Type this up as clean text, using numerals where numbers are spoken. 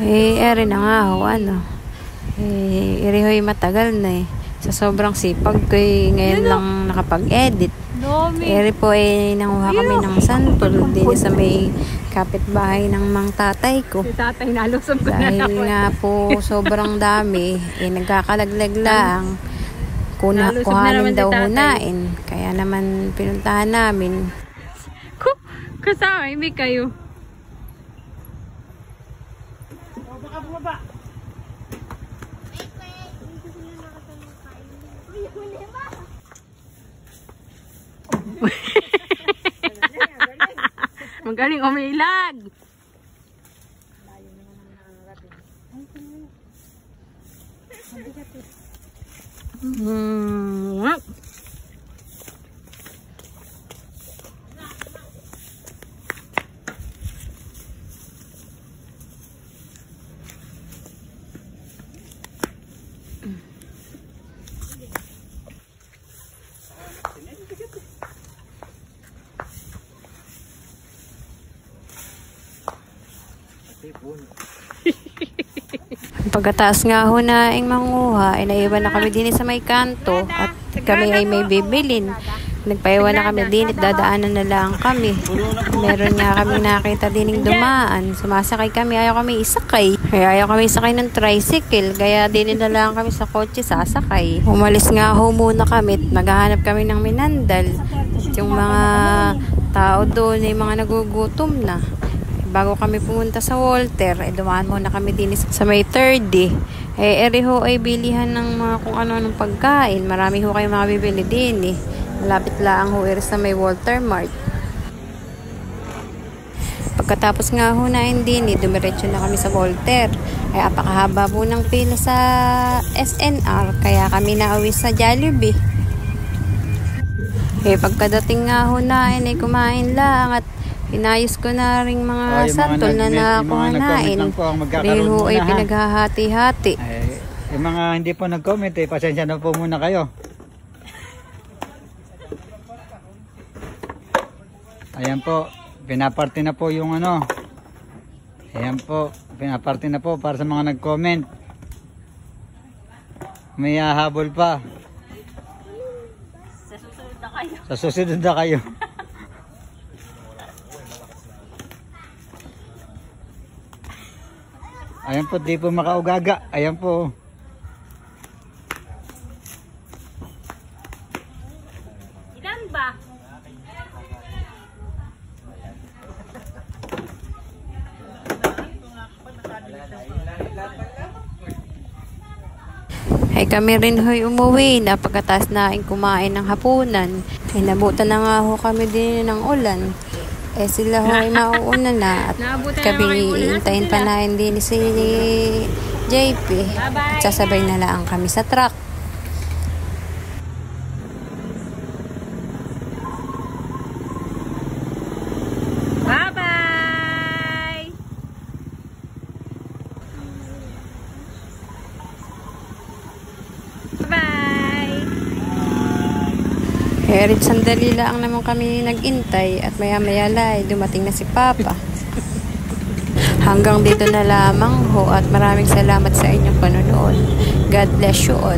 Eri na nga ho, ano. Eri ho'y matagal na eh. Sa sobrang sipag ko ngayon lang nakapag-edit. Eri po nanguha kami ng santol din sa may kapitbahay ng mang tatay ko. Si tatay nalusog ko na dahil nga po sobrang dami, nagkakalaglag lang. Kuhanin daw hunain. Kaya naman pinuntahan namin. Kasama, hindi kayo. Baka bumaba. Magaling umilag. Pagkataas nga ho na manguha, naiwan na kami din sa may kanto at kami ay may bibilin. Nagpaiwan na kami din at dadaanan na lang kami. Meron nga kami nakita din dumaan. Sumasakay kami, ayaw kami isakay. Kaya ayaw kami isakay ng tricycle. Kaya din na lang kami sa kotse sasakay. Umalis nga ho muna kami at naghahanap kami ng minandal. At yung mga tao doon ay mga nagugutom na. Bago kami pumunta sa Walter, dumaan muna kami din sa may 30. Eri ho ay bilihan ng mga kung ano-anong pagkain. Marami ho kayo makabibili din eh. Malapit lang ho sa may Walter Mart. Pagkatapos nga ho na din dumiretso na kami sa Walter. Ay apakahaba po ng pila sa SNR. Kaya kami nauwi sa Jollibee. Pagkadating nga ho na ay kumain lang at inayos ko na rin mga santol na nakuhanain. Reho ay pinaghahati-hati. Yung mga hindi po nag-comment pasensya na po muna kayo. Ayan po, pinaparte na po yung ano. Ayan po, pinaparte na po para sa mga nag-comment. May habol pa. Sa susunod na kayo. Sa susunod na kayo. Ayan po, di po makaugaga. Ayan po. Ilan ba? Ay kami rin ho'y umuwi na pagkatapos na kumain ng hapunan. Ay nabutan na nga ho kami din ng ulan. Sila ho ay mauuna na at kami iintayin pa na din si JP at sasabay na lang kami sa truck. Bye-bye! Bye! Rin sandali lang naman kami nag-intay at maya-maya lang dumating na si Papa. Hanggang dito na lamang ho at maraming salamat sa inyong panonood. God bless you all.